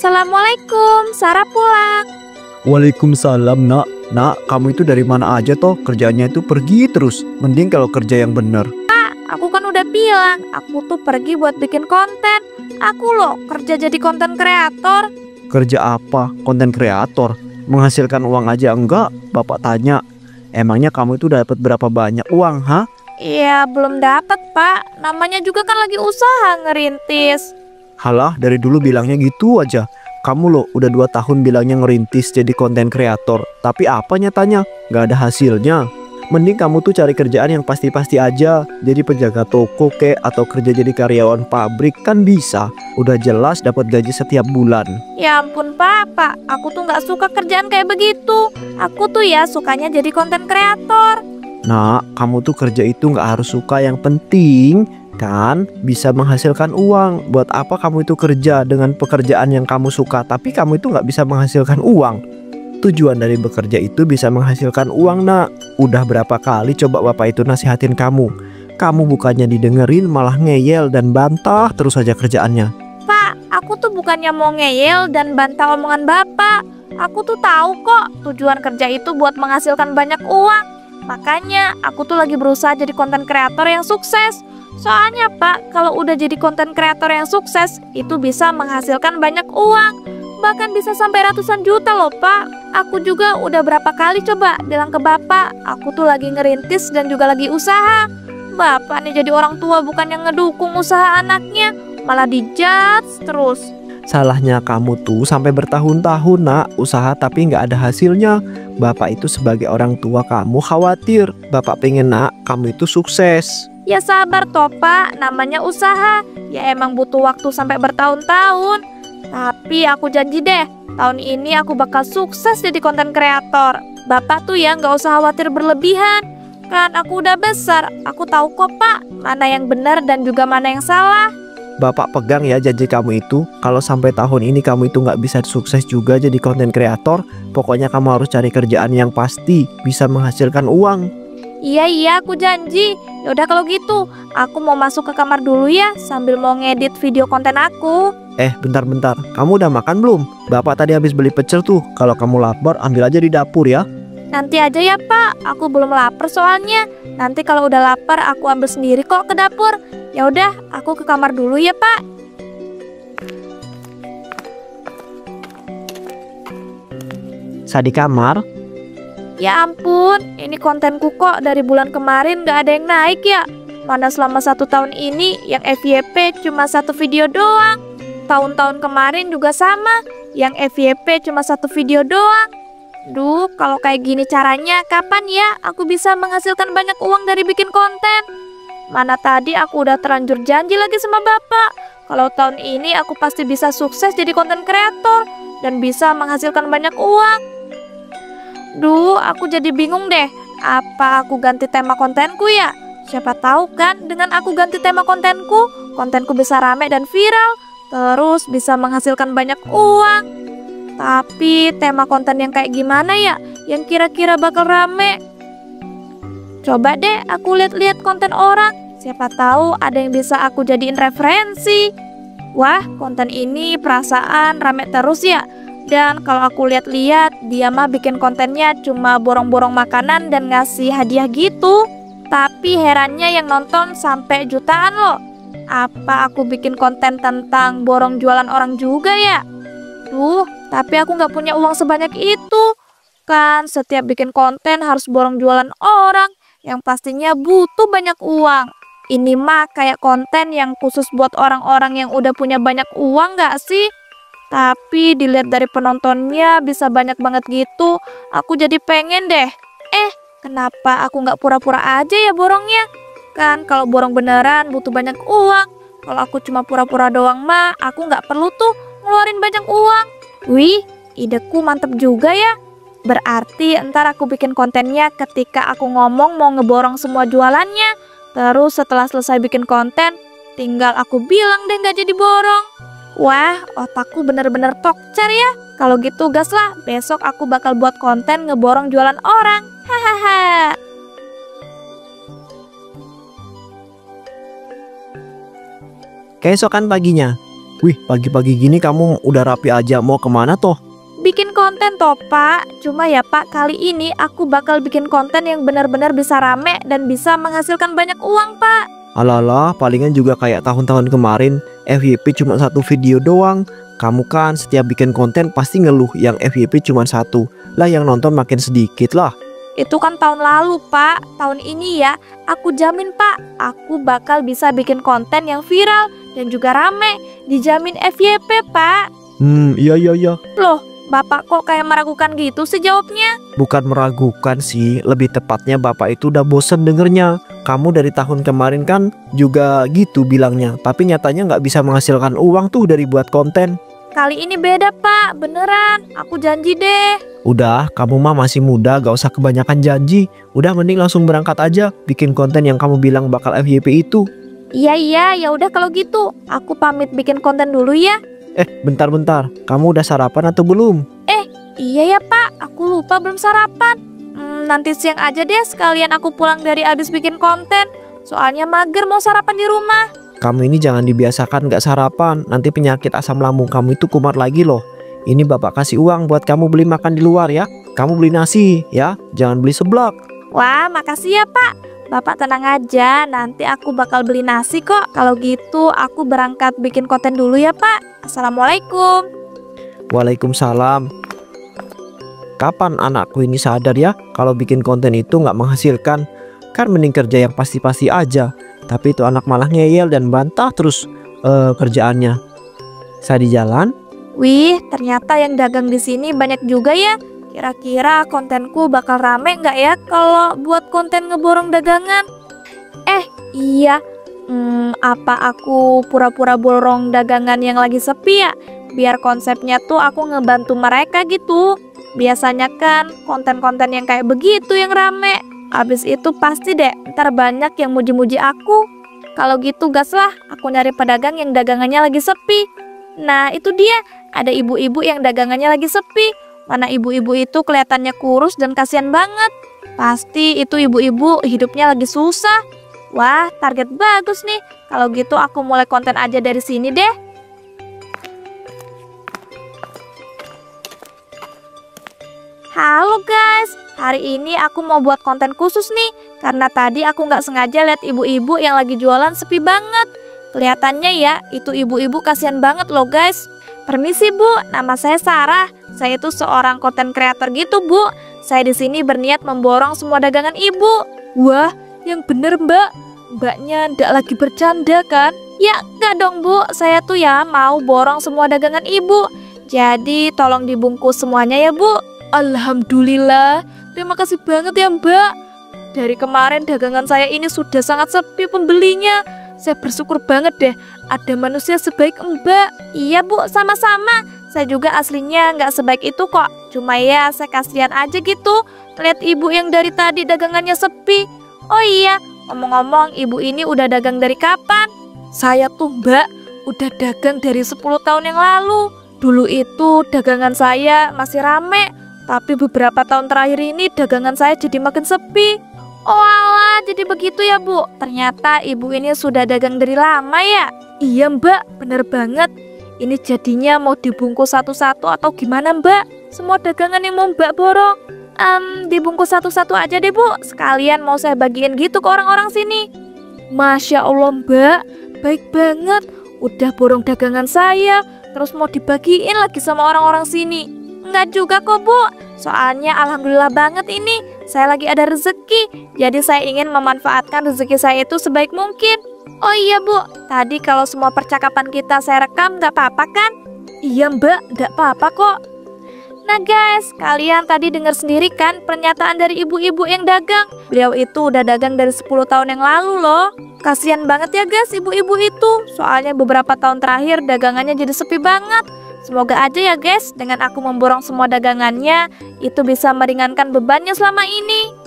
Assalamualaikum, Sarah pulang. Waalaikumsalam nak. Nak, kamu itu dari mana aja toh? Kerjaannya itu pergi terus. Mending kalau kerja yang bener. Aku kan udah bilang, aku tuh pergi buat bikin konten. Aku loh kerja jadi konten kreator. Kerja apa? Konten kreator? Menghasilkan uang aja enggak? Bapak tanya. Emangnya kamu itu dapat berapa banyak uang, ha? Iya, belum dapat, Pak. Namanya juga kan lagi usaha ngerintis. Halah, dari dulu bilangnya gitu aja. Kamu loh udah 2 tahun bilangnya ngerintis jadi konten kreator. Tapi apa nyatanya? Gak ada hasilnya. Mending kamu tuh cari kerjaan yang pasti-pasti aja. Jadi penjaga toko kek atau kerja jadi karyawan pabrik kan bisa. Udah jelas dapat gaji setiap bulan. Ya ampun, Pak. Aku tuh nggak suka kerjaan kayak begitu. Aku tuh ya sukanya jadi konten kreator. Nah, kamu tuh kerja itu nggak harus suka, yang penting kan bisa menghasilkan uang. Buat apa kamu itu kerja dengan pekerjaan yang kamu suka tapi kamu itu nggak bisa menghasilkan uang? Tujuan dari bekerja itu bisa menghasilkan uang, nak. Udah berapa kali coba bapak itu nasihatin kamu. Kamu bukannya didengerin malah ngeyel dan bantah terus saja kerjaannya. Pak, aku tuh bukannya mau ngeyel dan bantah omongan bapak. Aku tuh tahu kok tujuan kerja itu buat menghasilkan banyak uang. Makanya aku tuh lagi berusaha jadi konten kreator yang sukses. Soalnya Pak, kalau udah jadi konten kreator yang sukses, itu bisa menghasilkan banyak uang. Bahkan bisa sampai ratusan juta loh Pak. Aku juga udah berapa kali coba bilang ke bapak, aku tuh lagi ngerintis dan juga lagi usaha. Bapak nih jadi orang tua bukan yang ngedukung usaha anaknya, malah dijudge terus. Salahnya kamu tuh sampai bertahun-tahun, nak, usaha tapi nggak ada hasilnya. Bapak itu sebagai orang tua kamu khawatir. Bapak pengen nak kamu itu sukses. Ya sabar toh Pak, namanya usaha. Ya emang butuh waktu sampai bertahun-tahun. Tapi aku janji deh, tahun ini aku bakal sukses jadi konten kreator. Bapak tuh ya nggak usah khawatir berlebihan. Kan aku udah besar, aku tahu kok Pak, mana yang benar dan juga mana yang salah. Bapak pegang ya janji kamu itu. Kalau sampai tahun ini kamu itu nggak bisa sukses juga jadi konten kreator, pokoknya kamu harus cari kerjaan yang pasti bisa menghasilkan uang. Iya, aku janji. Yaudah kalau gitu, aku mau masuk ke kamar dulu ya, sambil mau ngedit video konten aku. Bentar, kamu udah makan belum? Bapak tadi habis beli pecel tuh. Kalau kamu lapar, ambil aja di dapur ya. Nanti aja ya Pak, aku belum lapar soalnya. Nanti kalau udah lapar, aku ambil sendiri kok ke dapur. Ya udah, aku ke kamar dulu ya Pak. Saat di kamar, Ya ampun, ini kontenku kok dari bulan kemarin gak ada yang naik ya. Mana selama 1 tahun ini yang FYP cuma 1 video doang. Tahun-tahun kemarin juga sama, yang FYP cuma 1 video doang. Duh, kalau kayak gini caranya, kapan ya aku bisa menghasilkan banyak uang dari bikin konten? Mana tadi aku udah terlanjur janji lagi sama bapak. Kalau tahun ini aku pasti bisa sukses jadi konten kreator dan bisa menghasilkan banyak uang. Duh, aku jadi bingung deh. Apa aku ganti tema kontenku ya? Siapa tahu kan dengan aku ganti tema kontenku bisa rame dan viral. Terus bisa menghasilkan banyak uang. Tapi tema konten yang kayak gimana ya? Yang kira-kira bakal rame? Coba deh aku lihat-lihat konten orang. Siapa tahu ada yang bisa aku jadiin referensi. Wah, konten ini perasaan rame terus ya. Dan kalau aku lihat-lihat, dia mah bikin kontennya cuma borong-borong makanan dan ngasih hadiah gitu. Tapi herannya yang nonton sampai jutaan loh. Apa aku bikin konten tentang borong jualan orang juga ya? Duh, tapi aku nggak punya uang sebanyak itu. Kan setiap bikin konten harus borong jualan orang, yang pastinya butuh banyak uang. Ini mah kayak konten yang khusus buat orang-orang yang udah punya banyak uang nggak sih? Tapi dilihat dari penontonnya bisa banyak banget gitu, aku jadi pengen deh. Kenapa aku nggak pura-pura aja ya borongnya? Kan kalau borong beneran butuh banyak uang. Kalau aku cuma pura-pura doang mah, aku nggak perlu tuh ngeluarin banyak uang. Wih, ideku mantep juga ya. Berarti ntar aku bikin kontennya ketika aku ngomong mau ngeborong semua jualannya. Terus setelah selesai bikin konten, tinggal aku bilang deh nggak jadi borong. Wah, otakku bener-bener tokcer ya. Kalau gitu gas lah, besok aku bakal buat konten ngeborong jualan orang. Hahaha. keesokan paginya, Wih, pagi-pagi gini kamu udah rapi aja, mau kemana toh? Bikin konten toh Pak. Cuma ya Pak, kali ini aku bakal bikin konten yang benar-benar bisa rame dan bisa menghasilkan banyak uang Pak. Alalah, palingan juga kayak tahun-tahun kemarin, FYP cuma satu video doang. Kamu kan setiap bikin konten pasti ngeluh yang FYP cuma satu. Lah yang nonton makin sedikit lah. Itu kan tahun lalu Pak. Tahun ini ya, aku jamin Pak, aku bakal bisa bikin konten yang viral dan juga rame. Dijamin FYP Pak. Iya. Loh, Bapak kok kayak meragukan gitu sih jawabnya? Bukan meragukan sih, lebih tepatnya Bapak itu udah bosen dengernya. Kamu dari tahun kemarin kan juga gitu bilangnya, tapi nyatanya nggak bisa menghasilkan uang tuh dari buat konten. Kali ini beda Pak, beneran. Aku janji deh. Udah, kamu mah masih muda, gak usah kebanyakan janji. Udah mending langsung berangkat aja, bikin konten yang kamu bilang bakal FYP itu. Iya, ya udah kalau gitu. Aku pamit bikin konten dulu ya. Bentar, kamu udah sarapan atau belum? Iya ya Pak, aku lupa belum sarapan. Nanti siang aja deh, sekalian aku pulang dari abis bikin konten. Soalnya mager mau sarapan di rumah. Kamu ini jangan dibiasakan gak sarapan, nanti penyakit asam lambung kamu itu kumat lagi loh. Ini Bapak kasih uang buat kamu beli makan di luar ya. Kamu beli nasi ya, jangan beli seblak. Wah, makasih ya Pak. Bapak tenang aja, nanti aku bakal beli nasi kok. Kalau gitu aku berangkat bikin konten dulu ya Pak. Assalamualaikum. Waalaikumsalam. Kapan anakku ini sadar ya kalau bikin konten itu nggak menghasilkan? Kan mending kerja yang pasti-pasti aja. Tapi itu anak malah ngeyel dan bantah terus kerjaannya. Saya di jalan. Wih, ternyata yang dagang di sini banyak juga ya. Kira-kira kontenku bakal rame nggak ya kalau buat konten ngeborong dagangan? Iya. Apa aku pura-pura borong dagangan yang lagi sepi ya? Biar konsepnya tuh aku ngebantu mereka gitu. Biasanya kan konten-konten yang kayak begitu yang rame. Abis itu pasti deh ntar banyak yang muji-muji aku. Kalau gitu gas lah, aku nyari pedagang yang dagangannya lagi sepi. Nah itu dia, ada ibu-ibu yang dagangannya lagi sepi. Mana ibu-ibu itu kelihatannya kurus dan kasihan banget. Pasti itu ibu-ibu hidupnya lagi susah. Wah, target bagus nih. Kalau gitu aku mulai konten aja dari sini deh. Halo guys, hari ini aku mau buat konten khusus nih. Karena tadi aku nggak sengaja lihat ibu-ibu yang lagi jualan sepi banget. Kelihatannya ya, itu ibu-ibu kasihan banget loh guys. Permisi Bu, nama saya Sarah. Saya itu seorang konten kreator gitu Bu. Saya di sini berniat memborong semua dagangan ibu. Wah, yang bener Mbak. Mbaknya ndak lagi bercanda kan? Ya nggak dong Bu, saya tuh ya mau borong semua dagangan ibu. Jadi tolong dibungkus semuanya ya Bu. Alhamdulillah, terima kasih banget ya Mbak. Dari kemarin dagangan saya ini sudah sangat sepi pembelinya. Saya bersyukur banget deh ada manusia sebaik Mbak. Iya Bu, sama-sama. Saya juga aslinya nggak sebaik itu kok. Cuma ya saya kasihan aja gitu lihat ibu yang dari tadi dagangannya sepi. Oh iya, ngomong-ngomong ibu ini udah dagang dari kapan? Saya tuh Mbak udah dagang dari 10 tahun yang lalu. Dulu itu dagangan saya masih rame. Tapi beberapa tahun terakhir ini dagangan saya jadi makin sepi. Oh alah, jadi begitu ya Bu. Ternyata ibu ini sudah dagang dari lama ya. Iya Mbak, bener banget. Ini jadinya mau dibungkus satu-satu atau gimana Mbak? Semua dagangan yang mau Mbak borong dibungkus satu-satu aja deh Bu. Sekalian mau saya bagiin gitu ke orang-orang sini. Masya Allah Mbak, baik banget. Udah borong dagangan saya, terus mau dibagiin lagi sama orang-orang sini. Enggak juga kok Bu, soalnya alhamdulillah banget ini saya lagi ada rezeki. Jadi saya ingin memanfaatkan rezeki saya itu sebaik mungkin. Oh iya Bu, tadi kalau semua percakapan kita saya rekam gak apa-apa kan? Iya Mbak, gak apa-apa kok. Nah guys, kalian tadi dengar sendiri kan pernyataan dari ibu-ibu yang dagang. Beliau itu udah dagang dari 10 tahun yang lalu loh. Kasian banget ya guys ibu-ibu itu. Soalnya beberapa tahun terakhir dagangannya jadi sepi banget. Semoga aja ya guys, dengan aku memborong semua dagangannya, itu bisa meringankan bebannya selama ini.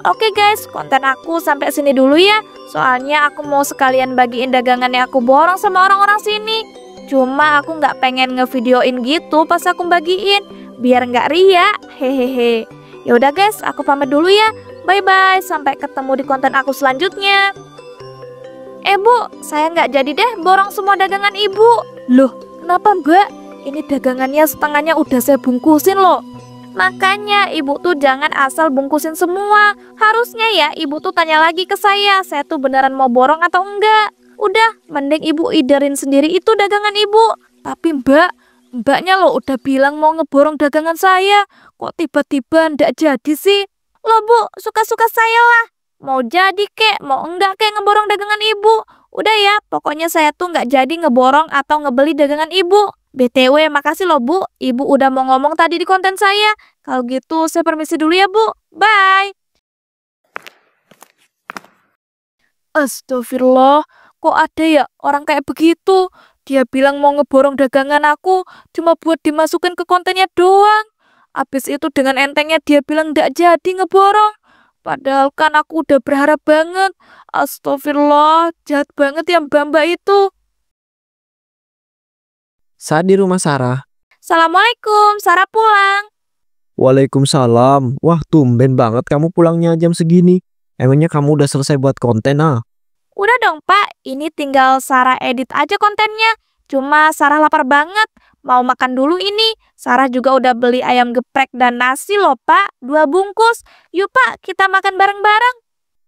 Oke guys, konten aku sampai sini dulu ya. Soalnya aku mau sekalian bagiin dagangan yang aku borong sama orang-orang sini. Cuma aku nggak pengen ngevideoin gitu pas aku bagiin, biar nggak ria. Hehehe. Yaudah guys, aku pamit dulu ya. Bye-bye, sampai ketemu di konten aku selanjutnya. Bu, saya nggak jadi deh borong semua dagangan ibu. Loh, kenapa Mbak? Ini dagangannya setengahnya udah saya bungkusin loh. Makanya ibu tuh jangan asal bungkusin semua. Harusnya ya ibu tuh tanya lagi ke saya tuh beneran mau borong atau enggak. Udah, mending ibu iderin sendiri itu dagangan ibu. Tapi mbaknya loh udah bilang mau ngeborong dagangan saya. Kok tiba-tiba ndak jadi sih? Loh Bu, suka-suka saya lah. Mau jadi kek, mau enggak kek ngeborong dagangan ibu. Udah ya, pokoknya saya tuh nggak jadi ngeborong atau ngebeli dagangan ibu. BTW, makasih loh Bu, ibu udah mau ngomong tadi di konten saya. Kalau gitu, saya permisi dulu ya Bu. Bye. Astagfirullah, kok ada ya orang kayak begitu? Dia bilang mau ngeborong dagangan aku, cuma buat dimasukin ke kontennya doang. Habis itu dengan entengnya dia bilang nggak jadi ngeborong. Padahal kan aku udah berharap banget. Astagfirullah, jahat banget ya mbak-mbak itu. Saat di rumah Sarah. Assalamualaikum, Sarah pulang. Waalaikumsalam. Wah, tumben banget kamu pulangnya jam segini. Emangnya kamu udah selesai buat konten ah? Udah dong Pak, ini tinggal Sarah edit aja kontennya. Cuma Sarah lapar banget, mau makan dulu ini. Sarah juga udah beli ayam geprek dan nasi loh Pak, 2 bungkus. Yuk Pak, kita makan bareng-bareng.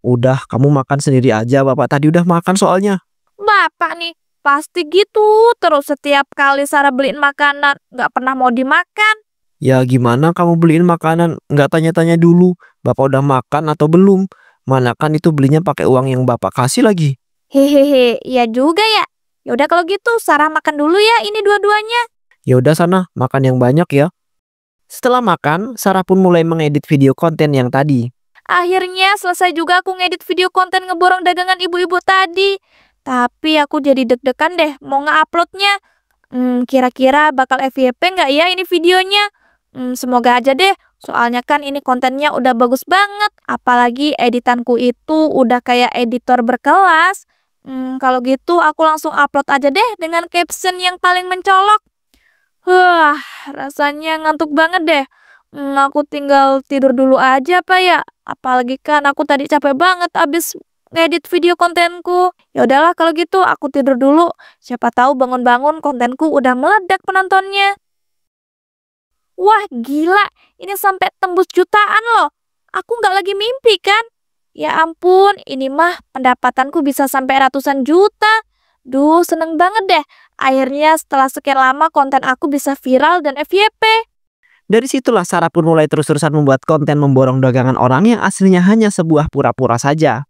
Udah, kamu makan sendiri aja. Bapak tadi udah makan soalnya. Bapak nih, pasti gitu. Terus setiap kali Sarah beliin makanan, nggak pernah mau dimakan. Ya gimana kamu beliin makanan? Nggak tanya-tanya dulu. Bapak udah makan atau belum? Mana kan itu belinya pakai uang yang bapak kasih lagi. Hehehe, iya juga ya. Yaudah kalau gitu, Sarah makan dulu ya ini dua-duanya. Ya udah sana, makan yang banyak ya. Setelah makan, Sarah pun mulai mengedit video konten yang tadi. Akhirnya selesai juga aku ngedit video konten ngeborong dagangan ibu-ibu tadi. Tapi aku jadi deg-degan deh mau nge-uploadnya. Kira-kira bakal FYP nggak ya ini videonya? Semoga aja deh, soalnya kan ini kontennya udah bagus banget. Apalagi editanku itu udah kayak editor berkelas. Kalau gitu aku langsung upload aja deh dengan caption yang paling mencolok. Wah, rasanya ngantuk banget deh. Aku tinggal tidur dulu aja Pak ya. Apalagi kan aku tadi capek banget abis ngedit video kontenku. Ya udahlah kalau gitu aku tidur dulu. Siapa tahu bangun-bangun kontenku udah meledak penontonnya. Wah gila, ini sampai tembus jutaan loh. Aku nggak lagi mimpi kan? Ya ampun, ini mah pendapatanku bisa sampai ratusan juta. Duh, seneng banget deh. Akhirnya setelah sekian lama konten aku bisa viral dan FYP. Dari situlah Sarah pun mulai terus-terusan membuat konten memborong dagangan orang yang aslinya hanya sebuah pura-pura saja.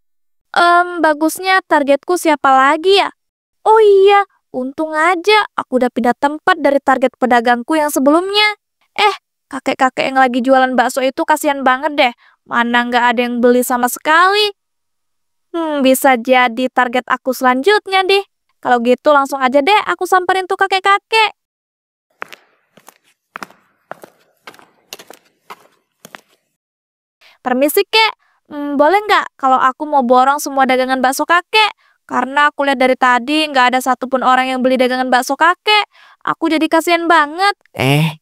Bagusnya targetku siapa lagi ya? Oh iya, untung aja aku udah pindah tempat dari target pedagangku yang sebelumnya. Kakek-kakek yang lagi jualan bakso itu kasihan banget deh. Mana nggak ada yang beli sama sekali. Bisa jadi target aku selanjutnya deh. Kalau gitu langsung aja deh aku samperin tuh kakek-kakek. Permisi kek, boleh nggak kalau aku mau borong semua dagangan bakso kakek? Karena aku lihat dari tadi nggak ada satupun orang yang beli dagangan bakso kakek. Aku jadi kasihan banget.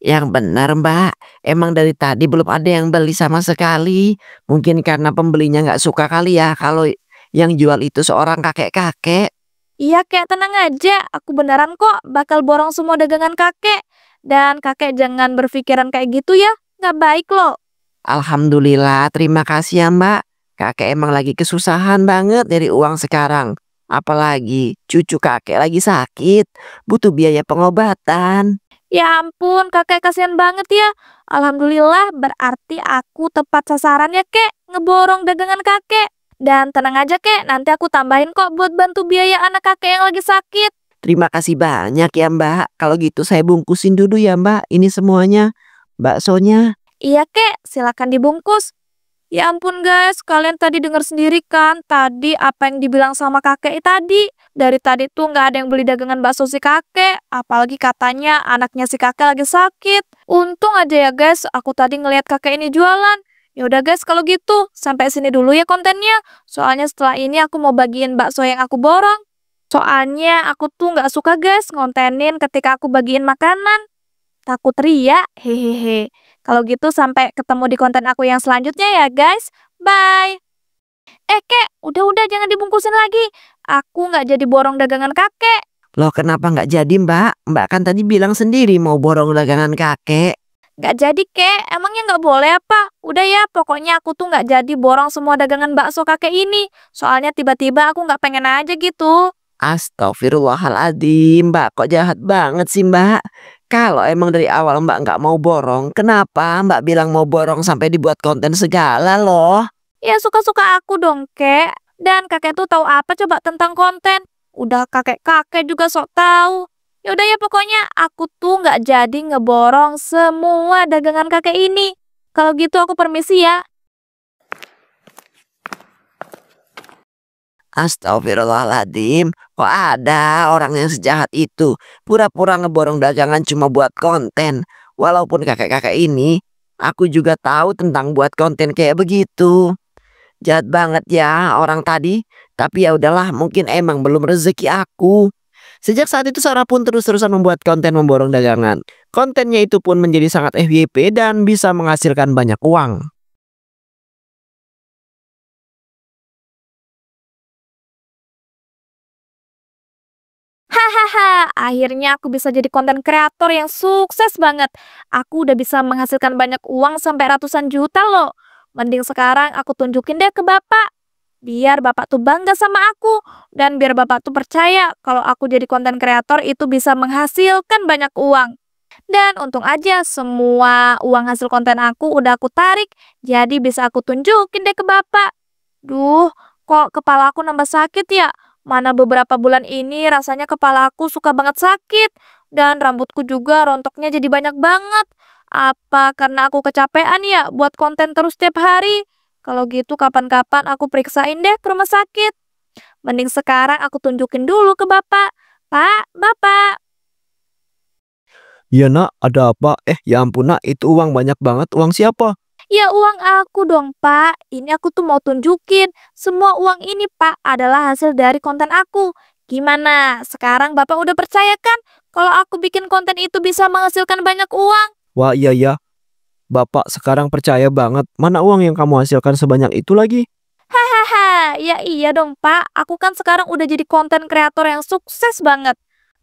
Yang benar Mbak, emang dari tadi belum ada yang beli sama sekali. Mungkin karena pembelinya nggak suka kali ya kalau yang jual itu seorang kakek-kakek. Iya kek, tenang aja. Aku beneran kok bakal borong semua dagangan kakek. Dan kakek jangan berpikiran kayak gitu ya. Nggak baik loh. Alhamdulillah, terima kasih ya Mbak. Kakek emang lagi kesusahan banget dari uang sekarang. Apalagi cucu kakek lagi sakit, butuh biaya pengobatan. Ya ampun, kakek kasihan banget ya. Alhamdulillah, berarti aku tepat sasaran ya kek. Ngeborong dagangan kakek. Dan tenang aja kek, nanti aku tambahin kok buat bantu biaya anak kakek yang lagi sakit. Terima kasih banyak ya Mbak. Kalau gitu saya bungkusin dulu ya Mbak. Ini semuanya baksonya. Iya kek, silakan dibungkus. Ya ampun guys, kalian tadi dengar sendiri kan tadi apa yang dibilang sama kakek tadi. Dari tadi tuh nggak ada yang beli dagangan bakso si kakek. Apalagi katanya anaknya si kakek lagi sakit. Untung aja ya guys, aku tadi ngelihat kakek ini jualan. Ya udah guys, kalau gitu sampai sini dulu ya kontennya. Soalnya setelah ini aku mau bagiin bakso yang aku borong. Soalnya aku tuh nggak suka guys ngontenin ketika aku bagiin makanan. Takut ria, hehehe. Kalau gitu sampai ketemu di konten aku yang selanjutnya ya guys. Bye. Kek, udah jangan dibungkusin lagi. Aku nggak jadi borong dagangan kakek. Loh kenapa nggak jadi Mbak? Mbak kan tadi bilang sendiri mau borong dagangan kakek. Nggak jadi, Kek. Emangnya nggak boleh apa? Udah ya, pokoknya aku tuh nggak jadi borong semua dagangan bakso kakek ini. Soalnya tiba-tiba aku nggak pengen aja gitu. Astagfirullahaladzim, Mbak kok jahat banget sih Mbak. Kalau emang dari awal Mbak nggak mau borong, kenapa Mbak bilang mau borong sampai dibuat konten segala loh? Ya suka-suka aku dong, Kek. Dan kakek tuh tahu apa coba tentang konten? Udah kakek-kakek juga sok tahu. Ya udah ya pokoknya aku tuh nggak jadi ngeborong semua dagangan kakek ini. Kalau gitu aku permisi ya. Astagfirullahaladzim, kok ada orang yang sejahat itu? Pura-pura ngeborong dagangan cuma buat konten. Walaupun kakek-kakek ini, aku juga tahu tentang buat konten kayak begitu. Jahat banget ya orang tadi. Tapi ya udahlah, mungkin emang belum rezeki aku. Sejak saat itu Sarah pun terus-terusan membuat konten memborong dagangan. Kontennya itu pun menjadi sangat FYP dan bisa menghasilkan banyak uang. Hahaha, akhirnya aku bisa jadi konten kreator yang sukses banget. Aku udah bisa menghasilkan banyak uang sampai ratusan juta loh. Mending sekarang aku tunjukin deh ke bapak. Biar bapak tuh bangga sama aku. Dan biar bapak tuh percaya kalau aku jadi konten kreator itu bisa menghasilkan banyak uang. Dan untung aja semua uang hasil konten aku udah aku tarik. Jadi bisa aku tunjukin deh ke bapak. Duh, kok kepala aku nambah sakit ya? Mana beberapa bulan ini rasanya kepala aku suka banget sakit. Dan rambutku juga rontoknya jadi banyak banget. Apa karena aku kecapean ya buat konten terus tiap hari? Kalau gitu kapan-kapan aku periksain deh ke rumah sakit. Mending sekarang aku tunjukin dulu ke bapak. Pak, bapak. Ya nak, ada apa? Ya ampun nak, itu uang banyak banget. Uang siapa? Ya uang aku dong pak. Ini aku tuh mau tunjukin. Semua uang ini pak adalah hasil dari konten aku. Gimana? Sekarang bapak udah percaya kan? Kalau aku bikin konten itu bisa menghasilkan banyak uang. Wah iya ya, Bapak sekarang percaya banget. Mana uang yang kamu hasilkan sebanyak itu lagi? Hahaha, ya iya dong pak. Aku kan sekarang udah jadi konten kreator yang sukses banget.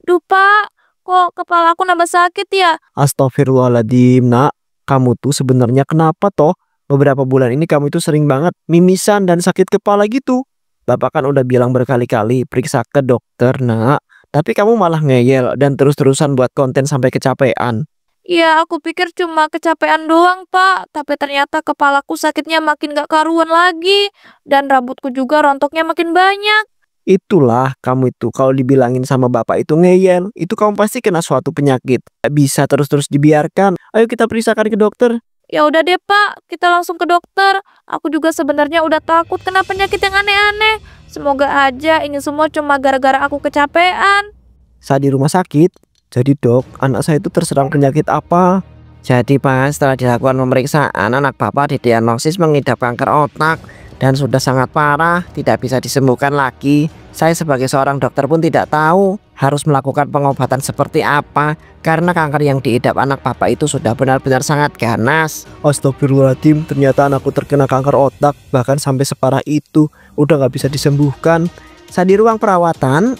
Duh pak, kok kepala aku nambah sakit ya? Astagfirullahaladzim nak, kamu tuh sebenarnya kenapa toh? Beberapa bulan ini kamu itu sering banget mimisan dan sakit kepala gitu. Bapak kan udah bilang berkali-kali periksa ke dokter nak. Tapi kamu malah ngeyel dan terus-terusan buat konten sampai kecapean. Ya aku pikir cuma kecapean doang pak. Tapi ternyata kepalaku sakitnya makin gak karuan lagi. Dan rambutku juga rontoknya makin banyak. Itulah kamu itu kalau dibilangin sama bapak itu ngeyel. Itu kamu pasti kena suatu penyakit. Gak bisa terus-terus dibiarkan. Ayo kita periksakan ke dokter. Ya udah deh pak, kita langsung ke dokter. Aku juga sebenarnya udah takut kena penyakit yang aneh-aneh. Semoga aja ini semua cuma gara-gara aku kecapean. Saat di rumah sakit, jadi dok, anak saya itu terserang penyakit apa? Jadi Pak, setelah dilakukan pemeriksaan, anak Bapak didiagnosis mengidap kanker otak dan sudah sangat parah, tidak bisa disembuhkan lagi. Saya sebagai seorang dokter pun tidak tahu harus melakukan pengobatan seperti apa karena kanker yang diidap anak Bapak itu sudah benar-benar sangat ganas. Astagfirullahaladzim, ternyata anakku terkena kanker otak, bahkan sampai separah itu, udah gak bisa disembuhkan. Saat di ruang perawatan,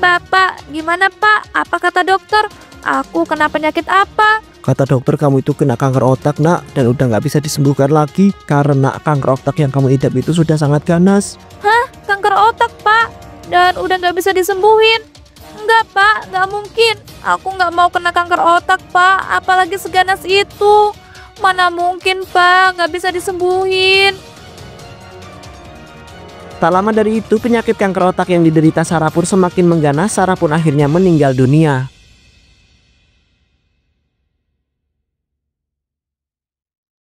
Bapak, gimana pak? Apa kata dokter? Aku kena penyakit apa? Kata dokter kamu itu kena kanker otak nak, dan udah gak bisa disembuhkan lagi karena kanker otak yang kamu idap itu sudah sangat ganas. Hah? Kanker otak pak? Dan udah gak bisa disembuhin? Enggak pak, gak mungkin. Aku gak mau kena kanker otak pak, apalagi seganas itu. Mana mungkin pak, gak bisa disembuhin. tak lama dari itu penyakit kanker otak yang diderita Sarah pun semakin mengganas. Sarah pun akhirnya meninggal dunia.